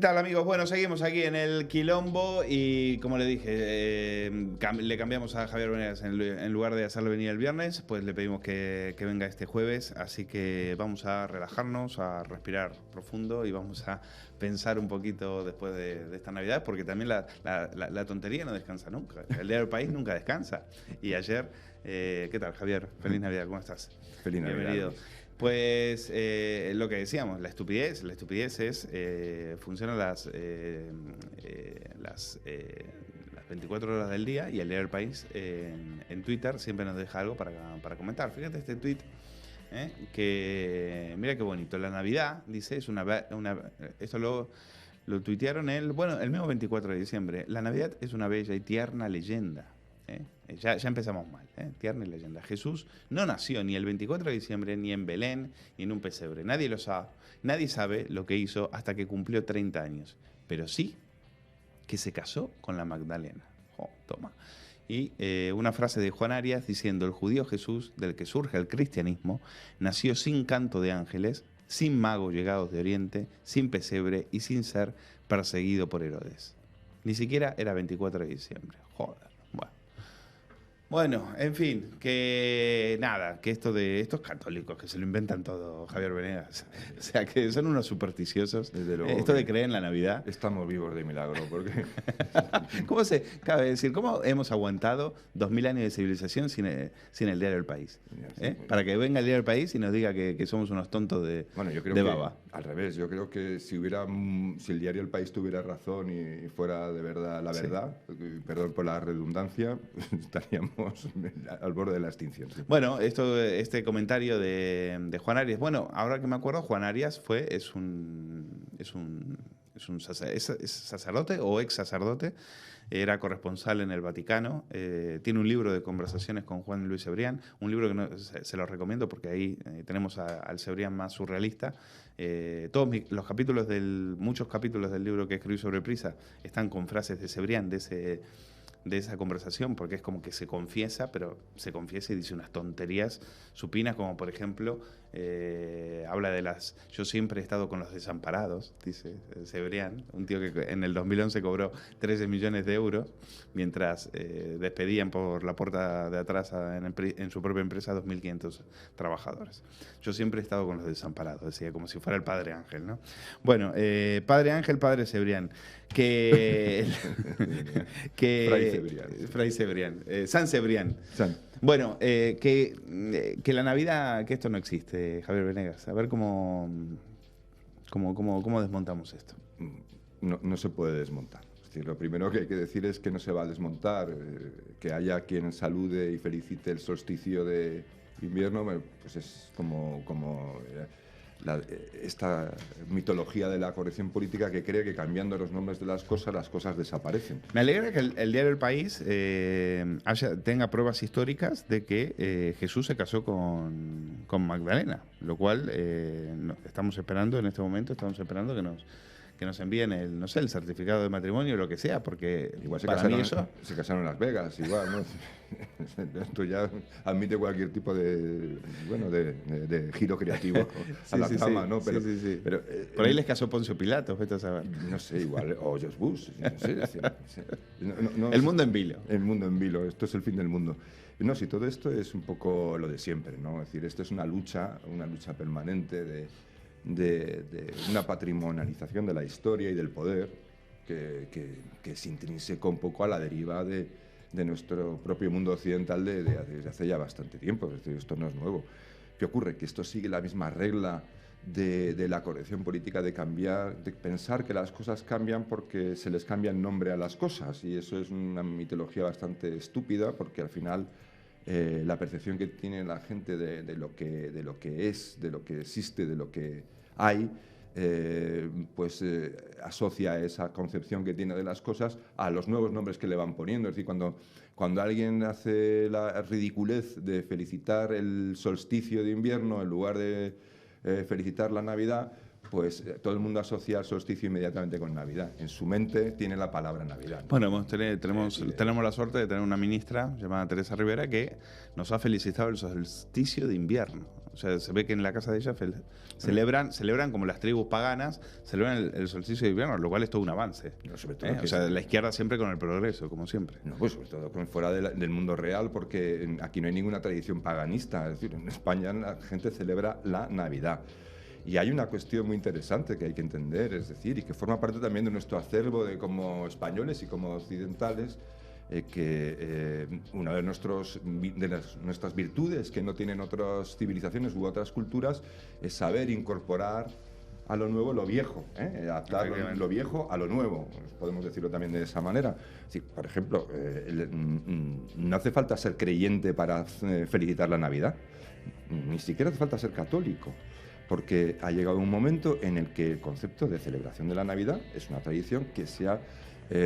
tal, amigos? Bueno, seguimos aquí en el Quilombo y como le dije, le cambiamos a Javier Venegas. En lugar de hacerlo venir el viernes, pues le pedimos que venga este jueves. Así que vamos a relajarnos, a respirar profundo y vamos a pensar un poquito después de esta Navidad, porque también la tontería no descansa nunca. El diario del país nunca descansa. Y ayer, ¿qué tal, Javier? Feliz Navidad, ¿cómo estás? Feliz Navidad. Bienvenido. Pues lo que decíamos, la estupidez es, funcionan las 24 horas del día y el diario del país en Twitter siempre nos deja algo para comentar. Fíjate este tweet, que mira qué bonito, la Navidad, dice, es esto lo tuitearon el mismo 24 de diciembre, la Navidad es una bella y tierna leyenda. Ya empezamos mal, tierna y leyenda. Jesús no nació ni el 24 de diciembre, ni en Belén, ni en un pesebre. Nadie lo sabe. Nadie sabe lo que hizo hasta que cumplió 30 años. Pero sí que se casó con la Magdalena. Toma. Y una frase de Juan Arias diciendo: el judío Jesús, del que surge el cristianismo, nació sin canto de ángeles, sin magos llegados de Oriente, sin pesebre y sin ser perseguido por Herodes. Ni siquiera era 24 de diciembre. Joder. Bueno, en fin, que nada, que estos católicos que se lo inventan todo, Javier Venegas, o sea, que son unos supersticiosos. Desde luego esto de creer en la Navidad. Estamos vivos de milagro, porque... Cabe decir, cómo hemos aguantado 2000 años de civilización sin el diario del país? Para que venga el diario del país y nos diga que somos unos tontos de baba. Al revés, yo creo que si el diario El País tuviera razón y fuera de verdad la verdad, perdón por la redundancia, estaríamos al borde de la extinción. Sí. Bueno, este comentario de Juan Arias. Bueno, ahora que me acuerdo, Juan Arias es sacerdote o ex sacerdote. Era corresponsal en el Vaticano. Tiene un libro de conversaciones con Juan Luis Cebrián. Un libro que se lo recomiendo porque ahí tenemos al Cebrián más surrealista. Muchos capítulos del libro que escribí sobre Prisa están con frases de Cebrián, de esa conversación, porque es como que se confiesa, pero se confiesa y dice unas tonterías supinas, como por ejemplo, habla de yo siempre he estado con los desamparados, dice Cebrián, un tío que en el 2011 cobró 13 millones de euros, mientras despedían por la puerta de atrás en su propia empresa 2.500 trabajadores. Yo siempre he estado con los desamparados, decía, como si fuera el Padre Ángel, ¿no? Bueno, Padre Ángel, Padre Cebrián, Fray Cebrián, San Cebrián. Bueno, que la Navidad, que esto no existe, Javier Venegas. A ver cómo desmontamos esto. No se puede desmontar. Es decir, lo primero que hay que decir es que no se va a desmontar. Que haya quien salude y felicite el solsticio de invierno, pues es como esta mitología de la corrección política que cree que cambiando los nombres de las cosas desaparecen. Me alegra que el diario El País tenga pruebas históricas de que Jesús se casó con Magdalena, lo cual estamos esperando en este momento, que nos envíen el certificado de matrimonio o lo que sea, porque igual se casaron en Las Vegas, igual, ¿no? Esto ya admite cualquier tipo de giro creativo a la trama, ¿no? Pero, sí. Pero por ahí les casó Poncio Pilato, vete a saber. No sé, igual, o George Bush, no sé. El mundo en vilo. El mundo en vilo, esto es el fin del mundo. No, si todo esto es un poco lo de siempre, ¿no? Es decir, esto es una lucha permanente de una patrimonialización de la historia y del poder que se intrínseca un poco a la deriva de nuestro propio mundo occidental desde hace ya bastante tiempo. Es decir, esto no es nuevo. ¿Qué ocurre? Que esto sigue la misma regla de la corrección política de pensar que las cosas cambian porque se les cambia el nombre a las cosas, y eso es una mitología bastante estúpida, porque al final la percepción que tiene la gente de lo que es, de lo que existe, de lo que hay, asocia esa concepción que tiene de las cosas a los nuevos nombres que le van poniendo. Es decir, cuando alguien hace la ridiculez de felicitar el solsticio de invierno en lugar de felicitar la Navidad, pues todo el mundo asocia el solsticio inmediatamente con Navidad. En su mente tiene la palabra Navidad, ¿no? Bueno, tenemos la suerte de tener una ministra llamada Teresa Rivera que nos ha felicitado el solsticio de invierno. O sea, se ve que en la casa de ella celebran como las tribus paganas, celebran el solsticio de invierno, lo cual es todo un avance. No, sobre todo O sea, la izquierda siempre con el progreso, como siempre. No, pues sobre todo fuera del mundo real, porque aquí no hay ninguna tradición paganista. Es decir, en España la gente celebra la Navidad. Y hay una cuestión muy interesante que hay que entender, es decir, y que forma parte también de nuestro acervo como españoles y como occidentales, que una de nuestras virtudes que no tienen otras civilizaciones u otras culturas es saber incorporar a lo nuevo lo viejo, adaptar lo viejo a lo nuevo, podemos decirlo también de esa manera. Sí, por ejemplo, no hace falta ser creyente para felicitar la Navidad, ni siquiera hace falta ser católico, porque ha llegado un momento en el que el concepto de celebración de la Navidad es una tradición que se ha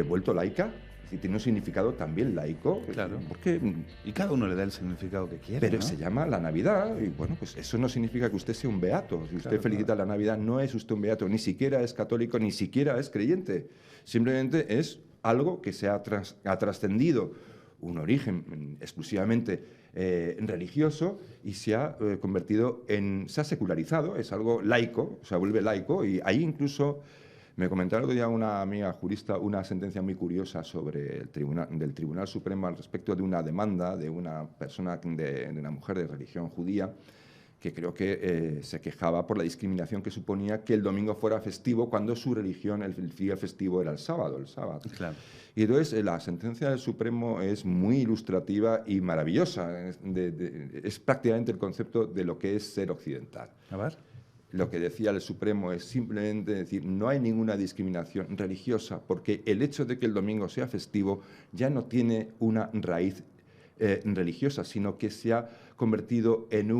vuelto laica, es decir, tiene un significado también laico. Claro. Porque, y cada uno le da el significado que quiere, pero ¿no? se llama la Navidad, y bueno, pues eso no significa que usted sea un beato. Si usted felicita la Navidad, no es usted un beato, ni siquiera es católico, ni siquiera es creyente. Simplemente es algo que ha trascendido un origen exclusivamente religioso y se ha se ha secularizado, es algo laico, se vuelve laico, y ahí incluso me comentaba el otro día una amiga jurista una sentencia muy curiosa sobre del Tribunal Supremo al respecto de una demanda de una persona, de una mujer de religión judía, que creo que se quejaba por la discriminación que suponía que el domingo fuera festivo cuando su religión, el día festivo era el sábado. Claro. Y entonces la sentencia del Supremo es muy ilustrativa y maravillosa. Es prácticamente el concepto de lo que es ser occidental. A ver. Lo que decía el Supremo es simplemente decir, no hay ninguna discriminación religiosa, porque el hecho de que el domingo sea festivo ya no tiene una raíz religiosa, sino que se ha convertido en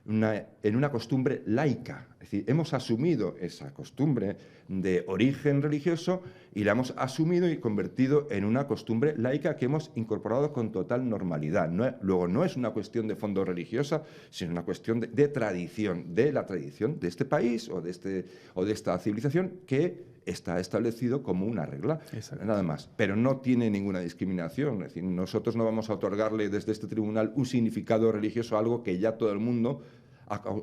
una costumbre laica. Es decir, hemos asumido esa costumbre de origen religioso y la hemos asumido y convertido en una costumbre laica que hemos incorporado con total normalidad. Luego, no es una cuestión de fondo religiosa, sino una cuestión de tradición, de la tradición de este país o de esta civilización que está establecido como una regla, nada más. Pero no tiene ninguna discriminación. Es decir, nosotros no vamos a otorgarle desde este tribunal un significado religioso a algo que ya todo el mundo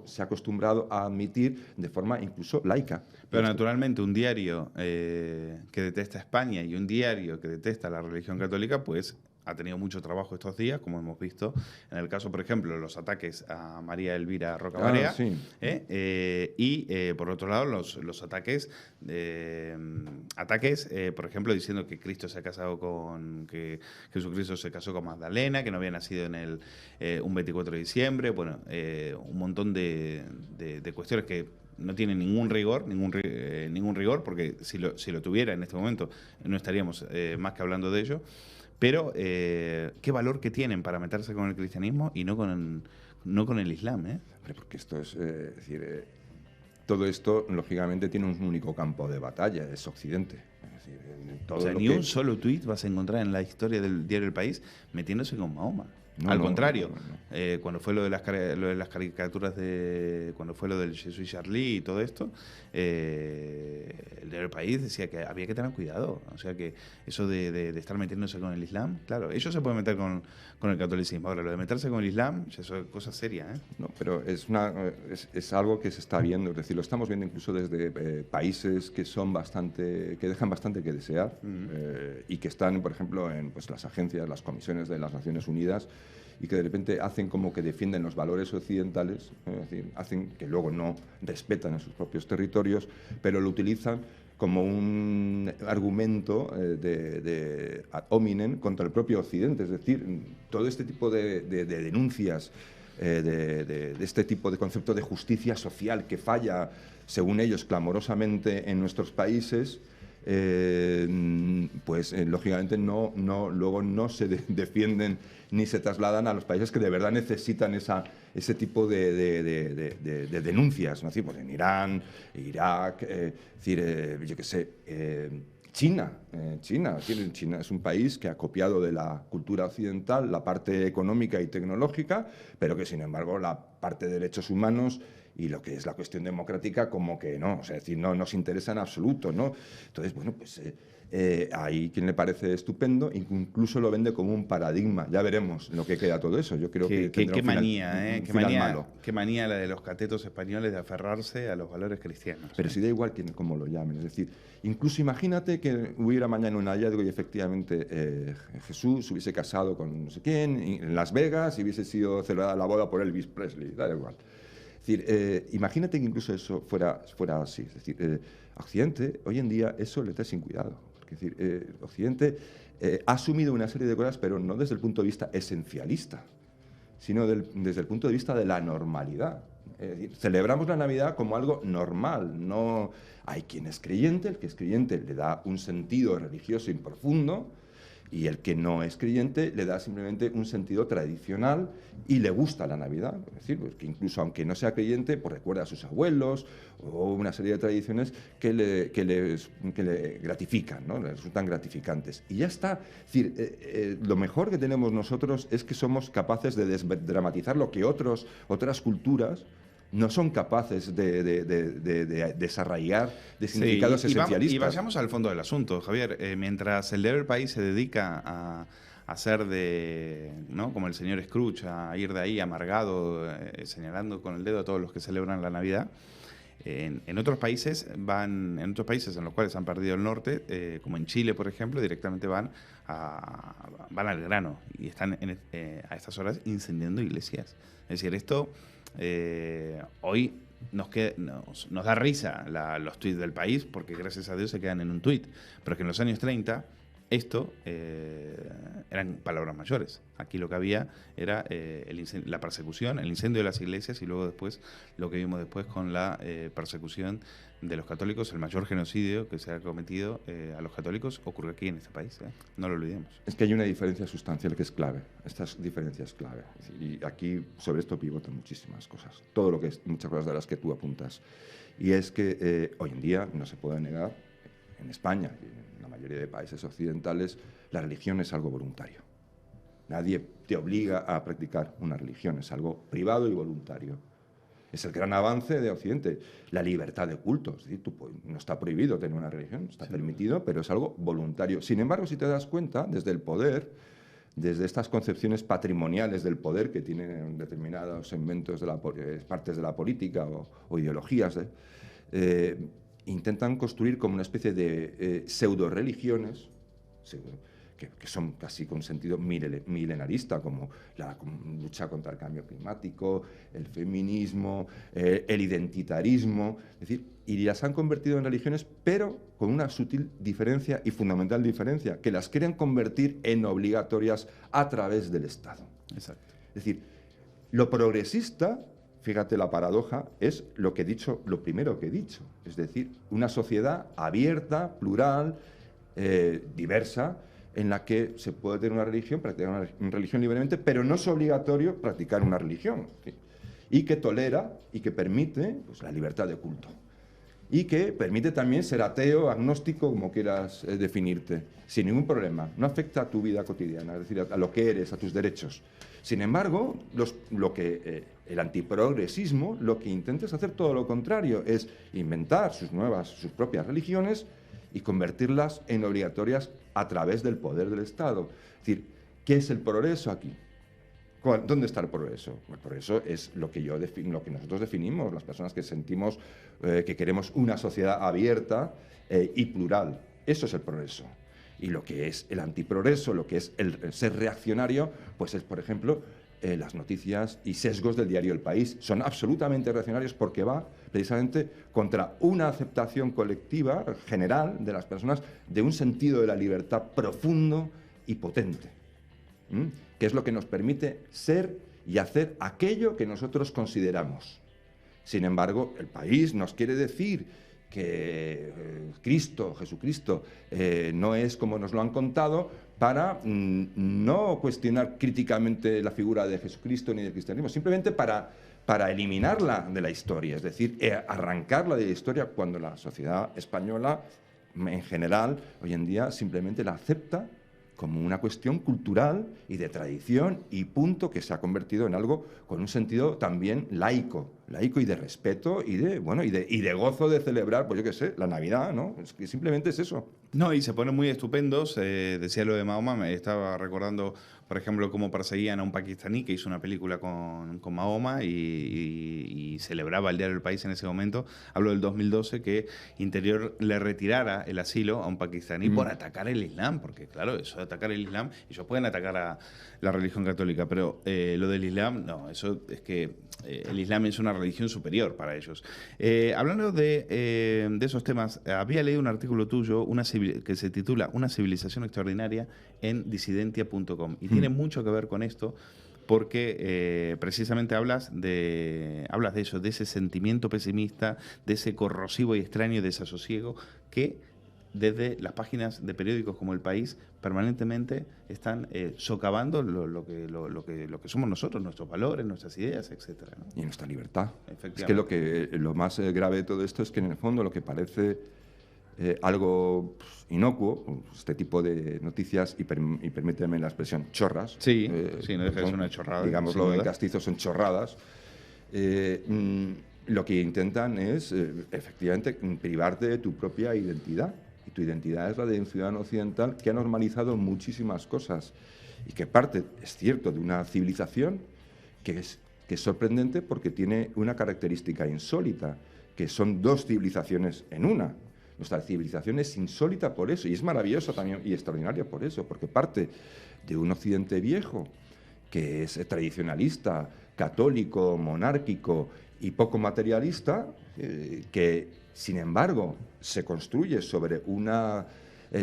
se ha acostumbrado a admitir de forma incluso laica. Pero naturalmente un diario que detesta España y un diario que detesta la religión católica, pues ha tenido mucho trabajo estos días, como hemos visto en el caso, por ejemplo, de los ataques a María Elvira Rocabarea, sí. Y por otro lado los ataques, por ejemplo, diciendo que Cristo se ha casado que Jesucristo se casó con Magdalena, que no había nacido en un 24 de diciembre, bueno, un montón de cuestiones que no tienen ningún rigor, porque si lo tuviera en este momento no estaríamos más que hablando de ello. Pero qué valor que tienen para meterse con el cristianismo y no con el Islam, ¿eh? Hombre, porque esto es decir, todo esto lógicamente tiene un único campo de batalla, es Occidente. Es decir, o sea, ni un solo tuit vas a encontrar en la historia del diario El País metiéndose con Mahoma. Al contrario, cuando fue lo de las caricaturas cuando fue lo del Jesús Charlie y todo esto, el diario El País decía que había que tener cuidado. O sea que eso de estar metiéndose con el Islam, claro, ellos se pueden meter con el catolicismo. Ahora, lo de meterse con el Islam, eso es cosa seria, ¿eh? No, pero es algo que se está viendo, es decir, lo estamos viendo incluso desde países que dejan bastante que desear, y que están, por ejemplo, en las agencias, las comisiones de las Naciones Unidas, y que de repente hacen como que defienden los valores occidentales, es decir, hacen que luego no respetan en sus propios territorios, pero lo utilizan como un argumento de ad hominem contra el propio Occidente. Es decir, todo este tipo de denuncias, de este tipo de concepto de justicia social que falla, según ellos, clamorosamente en nuestros países, lógicamente luego no se defienden ni se trasladan a los países que de verdad necesitan ese tipo de denuncias, ¿no? Pues en Irán, Irak, yo qué sé, China. China es un país que ha copiado de la cultura occidental la parte económica y tecnológica, pero que sin embargo la parte de derechos humanos y lo que es la cuestión democrática como que no, o sea, es decir, no nos interesa en absoluto, ¿no? Entonces, bueno, pues hay quien le parece estupendo, incluso lo vende como un paradigma. Ya veremos lo que queda todo eso. Yo creo que tendrá qué un final, manía, un qué final manía, malo. qué manía la de los catetos españoles de aferrarse a los valores cristianos. Pero si da igual cómo lo llamen. Es decir, incluso imagínate que hubiera mañana un hallazgo y efectivamente Jesús hubiese casado con no sé quién en Las Vegas y hubiese sido celebrada la boda por Elvis Presley. Da igual. Es decir, imagínate que incluso eso fuera así. Es decir, a Occidente, hoy en día, eso le está sin cuidado. Es decir, Occidente ha asumido una serie de cosas, pero no desde el punto de vista esencialista, sino desde el punto de vista de la normalidad. Es decir, celebramos la Navidad como algo normal. No hay quien es creyente, el que es creyente le da un sentido religioso y profundo, y el que no es creyente le da simplemente un sentido tradicional y le gusta la Navidad. Es decir, pues que incluso aunque no sea creyente, pues recuerda a sus abuelos o una serie de tradiciones que le gratifican, ¿no? Le resultan gratificantes. Y ya está. Es decir, lo mejor que tenemos nosotros es que somos capaces de desdramatizar lo que otras culturas no son capaces de desarraigar de significados esencialistas. Y vayamos al fondo del asunto, Javier. Mientras el diario El País se dedica a hacer ¿no? como el señor Scrooge, a ir de ahí amargado, señalando con el dedo a todos los que celebran la Navidad, en otros países en los cuales han perdido el norte, como en Chile, por ejemplo, directamente van al grano y están a estas horas incendiando iglesias. Es decir, esto hoy nos da risa los tuits del País, porque gracias a Dios se quedan en un tuit, pero que en los años 30 esto eran palabras mayores. Aquí lo que había era la persecución, el incendio de las iglesias, y luego después lo que vimos después con la persecución de los católicos. El mayor genocidio que se ha cometido a los católicos ocurrió aquí en este país, no lo olvidemos. Es que hay una diferencia sustancial que es clave. Esta diferencia es clave. Y aquí sobre esto pivotan muchísimas cosas. Muchas cosas de las que tú apuntas. Y es que hoy en día no se puede negar, en España y en la mayoría de países occidentales, la religión es algo voluntario. Nadie te obliga a practicar una religión, es algo privado y voluntario. Es el gran avance de Occidente, la libertad de culto. Es decir, no está prohibido tener una religión, está permitido, pero es algo voluntario. Sin embargo, si te das cuenta, desde el poder, desde estas concepciones patrimoniales del poder que tienen determinados segmentos de partes de la política o ideologías, intentan construir como una especie de pseudo-religiones, que son casi con sentido milenarista, como la lucha contra el cambio climático, el feminismo, el identitarismo, es decir, y las han convertido en religiones, pero con una sutil diferencia y fundamental diferencia, que las quieren convertir en obligatorias a través del Estado. Exacto. Es decir, lo progresista, fíjate la paradoja, es lo primero que he dicho, es decir, una sociedad abierta, plural, diversa, en la que se puede tener una religión, practicar una religión libremente, pero no es obligatorio practicar una religión, ¿sí? Y que tolera y que permite pues, la libertad de culto. Y que permite también ser ateo, agnóstico, como quieras definirte, sin ningún problema. No afecta a tu vida cotidiana, es decir, a lo que eres, a tus derechos. Sin embargo, el antiprogresismo lo que intenta es hacer todo lo contrario, es inventar sus propias religiones y convertirlas en obligatorias a través del poder del Estado. Es decir, ¿qué es el progreso aquí? ¿Dónde está el progreso? El progreso es lo que nosotros definimos, las personas que sentimos que queremos una sociedad abierta y plural. Eso es el progreso. Y lo que es el antiprogreso, lo que es el ser reaccionario, pues es, por ejemplo, las noticias y sesgos del diario El País. Son absolutamente reaccionarios porque va precisamente contra una aceptación colectiva, general, de las personas, de un sentido de la libertad profundo y potente, que es lo que nos permite ser y hacer aquello que nosotros consideramos. Sin embargo, El País nos quiere decir que Jesucristo, no es como nos lo han contado, para no cuestionar críticamente la figura de Jesucristo ni del cristianismo, simplemente para eliminarla de la historia, es decir, arrancarla de la historia, cuando la sociedad española, en general, hoy en día simplemente la acepta como una cuestión cultural y de tradición y punto, que se ha convertido en algo con un sentido también laico. laico y de respeto y de, bueno, y de gozo de celebrar, pues yo qué sé, la Navidad, ¿no? Es que simplemente es eso. No, y se ponen muy estupendos. Decía lo de Mahoma, me estaba recordando, por ejemplo, cómo perseguían a un pakistaní que hizo una película con Mahoma y celebraba el Día del País en ese momento. Hablo del 2012, que Interior le retirara el asilo a un pakistaní por atacar el Islam, porque claro, eso de atacar el Islam, ellos pueden atacar a la religión católica, pero lo del Islam, no, eso es que el Islam es una religión superior para ellos. Hablando de esos temas, había leído un artículo tuyo, que se titula Una civilización extraordinaria en disidentia.com y tiene mucho que ver con esto porque precisamente hablas de eso, de ese sentimiento pesimista, de ese corrosivo y extraño desasosiego que desde las páginas de periódicos como El País permanentemente están socavando lo que somos nosotros, nuestros valores, nuestras ideas, etcétera, ¿no? Y nuestra libertad. Es que lo más grave de todo esto es que en el fondo lo que parece algo inocuo, este tipo de noticias, y permíteme la expresión, chorras. Sí, no deja de ser una chorrada. Digámoslo en castizo, son chorradas. Lo que intentan es, efectivamente, privarte de tu propia identidad. Y tu identidad es la de un ciudadano occidental que ha normalizado muchísimas cosas y que parte, es cierto, de una civilización que es sorprendente porque tiene una característica insólita, que son dos civilizaciones en una. Nuestra civilización es insólita por eso y es maravillosa también y extraordinaria por eso, porque parte de un occidente viejo que es tradicionalista, católico, monárquico y poco materialista, que sin embargo se construye sobre una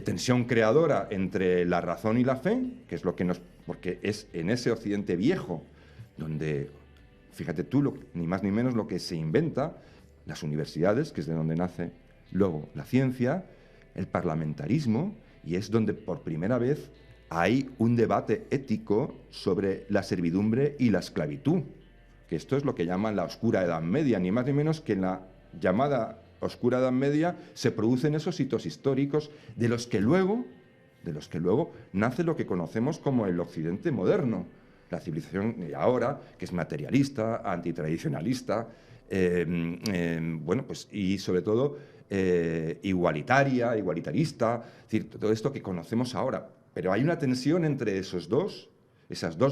tensión creadora entre la razón y la fe, que es lo que porque es en ese occidente viejo donde, fíjate tú, ni más ni menos lo que se inventa, las universidades, que es de donde nace luego la ciencia, el parlamentarismo, y es donde por primera vez hay un debate ético sobre la servidumbre y la esclavitud, que esto es lo que llaman la oscura Edad Media, ni más ni menos que en la llamada oscura Edad Media se producen esos hitos históricos de los que luego nace lo que conocemos como el Occidente moderno, la civilización de ahora, que es materialista, antitradicionalista, bueno, pues, y sobre todo igualitarista, es decir, todo esto que conocemos ahora. Pero hay una tensión entre esas dos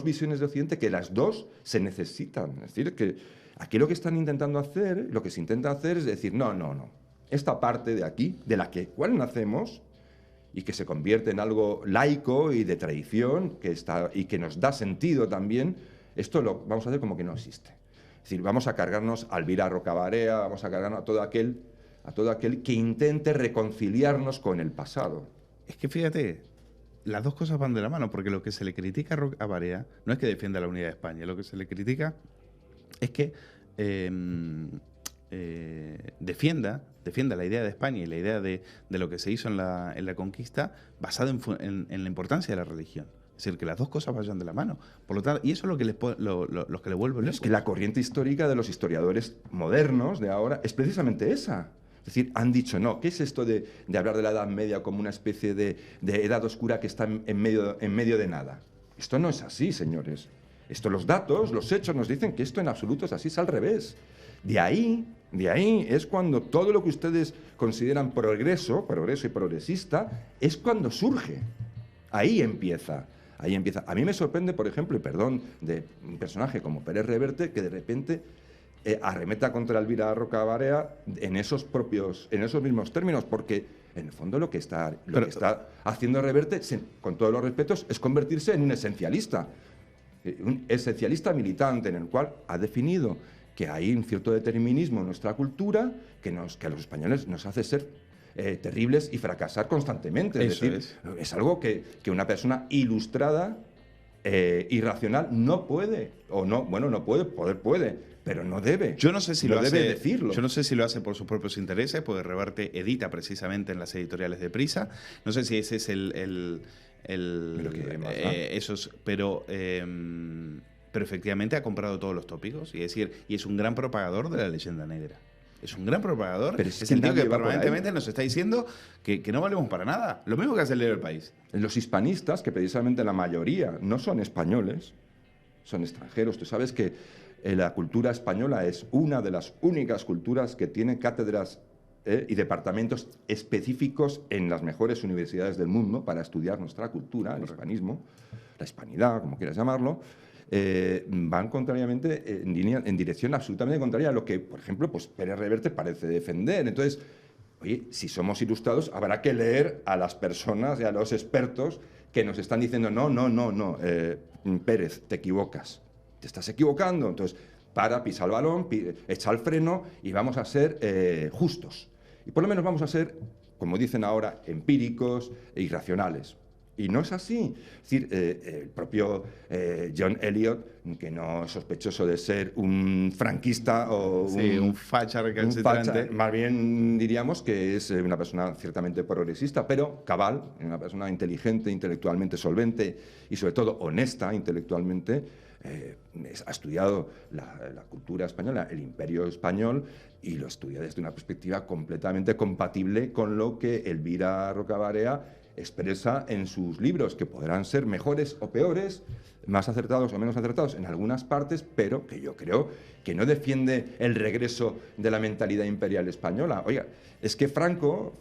visiones de Occidente, que las dos se necesitan. Es decir, que aquí lo que están intentando hacer, lo que se intenta hacer es decir, no, esta parte de aquí, de la cual nacemos, y que se convierte en algo laico y de tradición, y que nos da sentido también, esto lo vamos a hacer como que no existe. Es decir, vamos a cargarnos a Elvira Rocabarea, vamos a cargarnos a todo aquel que intente reconciliarnos con el pasado. Es que fíjate, las dos cosas van de la mano, porque lo que se le critica a Rocabarea no es que defienda la unidad de España, lo que se le critica es que defienda la idea de España y la idea de lo que se hizo en la conquista basada en la importancia de la religión. Es decir, que las dos cosas vayan de la mano. Por lo tanto, y eso es lo que los que le vuelve locos. Es que la corriente histórica de los historiadores modernos de ahora es precisamente esa. Es decir, han dicho, no, ¿qué es esto de hablar de la Edad Media como una especie de edad oscura que está en medio de nada? Esto no es así, señores. Los datos, los hechos nos dicen que esto en absoluto es así, es al revés. De ahí es cuando todo lo que ustedes consideran progreso y progresista, es cuando surge. Ahí empieza. A mí me sorprende, por ejemplo, y perdón, de un personaje como Pérez Reverte, que de repente arremeta contra Elvira Rocabarea en esos mismos términos, porque en el fondo lo que está haciendo Reverte, con todos los respetos, es convertirse en un esencialista militante, en el cual ha definido que hay un cierto determinismo en nuestra cultura que a los españoles nos hace ser terribles y fracasar constantemente. Es algo que una persona ilustrada y racional no puede, pero no debe. Yo no sé si debe decirlo. Yo no sé si lo hace por sus propios intereses, porque Reverte edita precisamente en las editoriales de Prisa. No sé si ese es pero efectivamente ha comprado todos los tópicos y es un gran propagador de la leyenda negra. Es un gran propagador. Pero es el tío que permanentemente nos está diciendo que no valemos para nada. Lo mismo que hace el Diario del País. Los hispanistas, que precisamente la mayoría no son españoles, son extranjeros. Tú sabes que la cultura española es una de las únicas culturas que tiene cátedras y departamentos específicos en las mejores universidades del mundo para estudiar nuestra cultura, el hispanismo, la hispanidad, como quieras llamarlo, van contrariamente en dirección absolutamente contraria a lo que, por ejemplo, pues Pérez Reverte parece defender. Entonces, oye, si somos ilustrados, habrá que leer a las personas y a los expertos que nos están diciendo, no, Pérez, te equivocas, te estás equivocando. Entonces, pisa el balón, echa el freno y vamos a ser justos. Y por lo menos vamos a ser, como dicen ahora, empíricos e irracionales. Y no es así. Es decir, el propio John Eliot, que no es sospechoso de ser un franquista o un facha recalcitrante. Más bien diríamos que es una persona ciertamente progresista, pero cabal, una persona inteligente, intelectualmente solvente y sobre todo honesta intelectualmente. Ha estudiado la cultura española, el imperio español, y lo estudia desde una perspectiva completamente compatible con lo que Elvira Rocabarea expresa en sus libros, que podrán ser mejores o peores, más acertados o menos acertados en algunas partes, pero que yo creo que no defiende el regreso de la mentalidad imperial española. Oiga, es que Franco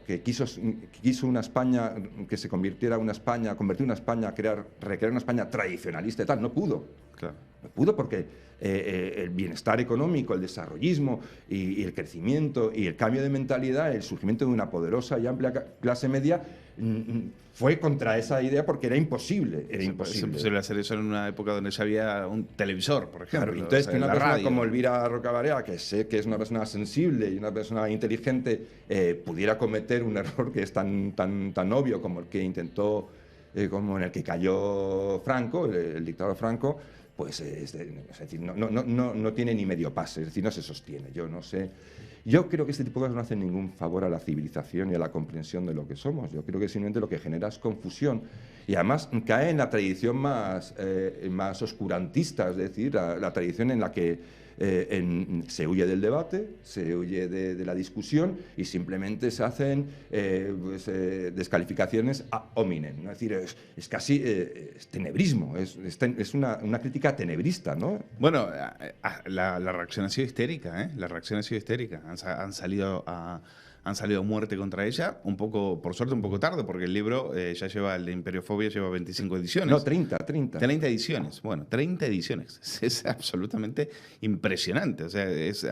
que quiso una España que se convirtiera en una España, convertir una España, recrear una España tradicionalista y tal, no pudo. Claro. No pudo porque el bienestar económico, el desarrollismo y el crecimiento y el cambio de mentalidad, el surgimiento de una poderosa y amplia clase media fue contra esa idea porque era imposible. Es imposible hacer eso en una época donde ya había un televisor, por ejemplo. Claro, entonces, que una persona radio, como Elvira Rocabarea, que sé que es una persona sensible y una persona inteligente, pudiera cometer un error que es tan obvio como el que intentó, como en el que cayó Franco, el dictador Franco, pues es decir, no tiene ni medio pase, es decir, no se sostiene. Yo no sé. Yo creo que este tipo de cosas no hacen ningún favor a la civilización y a la comprensión de lo que somos. Yo creo que simplemente lo que genera es confusión y además cae en la tradición más oscurantista, es decir, la tradición en la que se huye del debate, se huye de la discusión y simplemente se hacen descalificaciones ad hominem, ¿no? Es decir, es casi es tenebrismo, es una crítica tenebrista, ¿no? Bueno, la reacción ha sido histérica, ¿eh? La reacción ha sido histérica. Han salido a muerte contra ella, un poco, por suerte un poco tarde, porque el libro ya lleva, el de Imperiofobia lleva 25 ediciones. No, 30. 30 ediciones, bueno, 30 ediciones. Es absolutamente impresionante, o sea, es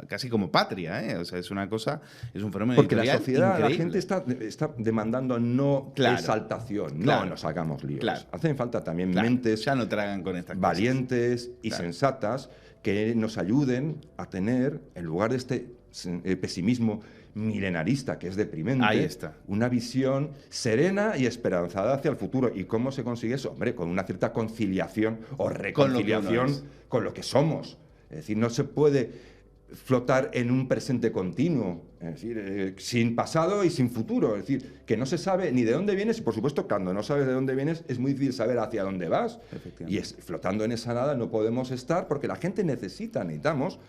casi como Patria, ¿eh? O sea, es una cosa, es un fenómeno porque editorial la sociedad, increíble. la gente está demandando no exaltación, no nos hagamos líos. Claro. Hacen falta también mentes ya no tragan con estas valientes y sensatas que nos ayuden a tener, en lugar de este pesimismo milenarista que es deprimente, ahí está, una visión serena y esperanzada hacia el futuro. ¿Y cómo se consigue eso? Hombre, con una cierta conciliación o reconciliación con lo que somos. Es decir, no se puede flotar en un presente continuo, es decir, sin pasado y sin futuro, es decir, que no se sabe ni de dónde vienes y, por supuesto, cuando no sabes de dónde vienes es muy difícil saber hacia dónde vas. Y flotando en esa nada no podemos estar porque la gente necesitamos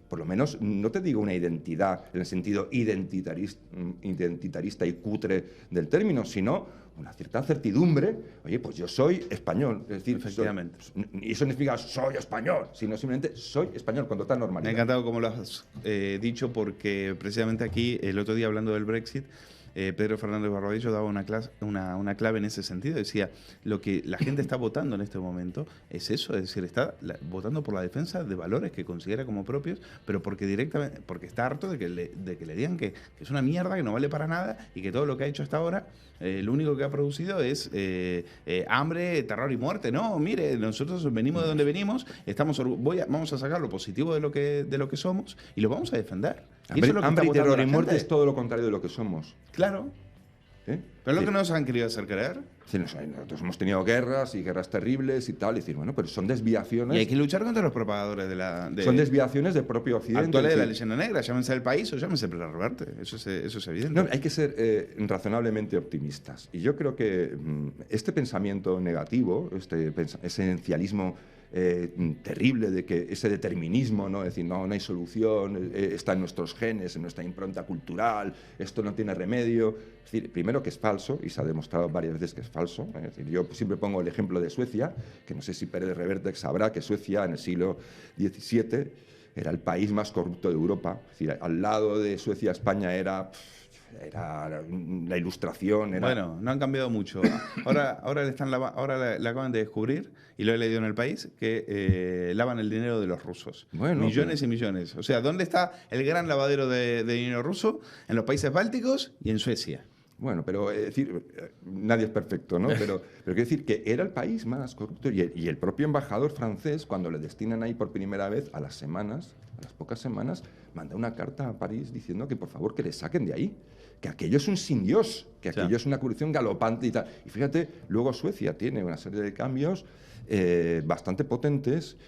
por lo menos, no te digo una identidad en el sentido identitarista y cutre del término, sino una cierta certidumbre. Oye, pues yo soy español. Es decir, efectivamente. Y eso no significa soy español, sino simplemente soy español con total normalidad. Me ha encantado como lo has dicho, porque precisamente aquí, el otro día hablando del Brexit, Pedro Fernández Barbadillo daba una clave en ese sentido. Decía, lo que la gente está votando en este momento es eso, es decir, está votando por la defensa de valores que considera como propios, pero porque está harto de que le digan que es una mierda, que no vale para nada y que todo lo que ha hecho hasta ahora, lo único que ha producido es hambre, terror y muerte. No, mire, nosotros venimos de donde venimos, vamos a sacar lo positivo de lo que somos y lo vamos a defender. Hambre y terror y muerte es todo lo contrario de lo que somos. Claro. Pero es lo que nos han querido hacer creer. Sí, nosotros hemos tenido guerras y guerras terribles y tal, y decir, bueno, pero son desviaciones. Y hay que luchar contra los propagadores son desviaciones del propio Occidente. Actuales de la leyenda negra, llámense El País o llámense Pérez Reverte. Eso es evidente. No, hay que ser razonablemente optimistas. Y yo creo que este pensamiento negativo, este esencialismo terrible de que ese determinismo, ¿no? Es decir, no hay solución, está en nuestros genes, en nuestra impronta cultural, esto no tiene remedio. Es decir, primero que es falso. falso y se ha demostrado varias veces que es falso. Es decir, yo siempre pongo el ejemplo de Suecia, que no sé si Pérez Reverte sabrá que Suecia en el siglo XVII era el país más corrupto de Europa. Es decir, al lado de Suecia, España era la Ilustración. Bueno, no han cambiado mucho. Ahora le acaban de descubrir, y lo he leído en El País, que lavan el dinero de los rusos. Bueno, millones y millones. O sea, ¿dónde está el gran lavadero de dinero ruso? En los países bálticos y en Suecia. Bueno, pero decir, nadie es perfecto, ¿no? Pero quiero decir que era el país más corrupto y el propio embajador francés, cuando le destinan ahí por primera vez, a las pocas semanas, manda una carta a París diciendo que por favor que le saquen de ahí, que aquello es un sin Dios, que aquello es una corrupción galopante y tal. Y fíjate, luego Suecia tiene una serie de cambios bastante potentes.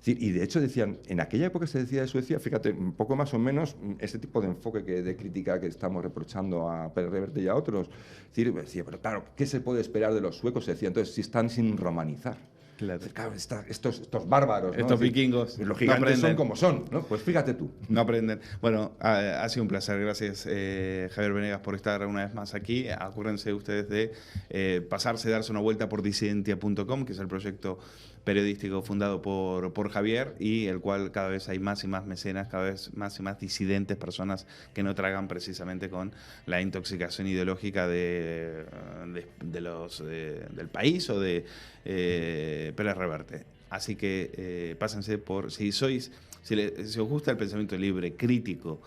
Y de hecho decían, en aquella época se decía de Suecia, fíjate, un poco más o menos este tipo de enfoque de crítica que estamos reprochando a Pérez Reverte y a otros. Decía, pero claro, ¿qué se puede esperar de los suecos? Se decía, entonces, si están sin romanizar. Claro, estos bárbaros, ¿no? Estos vikingos. Los gigantes son como son, ¿no? Pues fíjate tú. No aprenden. Bueno, ha sido un placer. Gracias, Javier Venegas, por estar una vez más aquí. Acuérdense ustedes de pasarse, darse una vuelta por disidentia.com, que es el proyecto periodístico fundado por Javier, y el cual cada vez hay más y más mecenas, cada vez más y más disidentes, personas que no tragan precisamente con la intoxicación ideológica del país o de Pérez Reverte. Así que pásense por, si os gusta el pensamiento libre, crítico,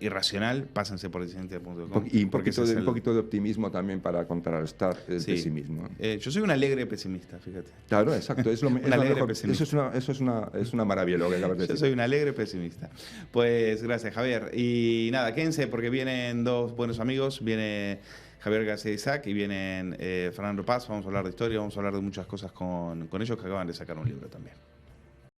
irracional, pásense por disidentia.com. Y un poquito de optimismo también para contrarrestar el pesimismo. Yo soy un alegre pesimista, fíjate. Claro, exacto. Es lo mejor. Pesimista. Eso es una maravilla lo que acabas de decir. Yo soy un alegre pesimista. Pues gracias, Javier. Y nada, quédense porque vienen dos buenos amigos. Viene Javier García Isaac y vienen Fernando Paz. Vamos a hablar de historia, vamos a hablar de muchas cosas con ellos, que acaban de sacar un libro también.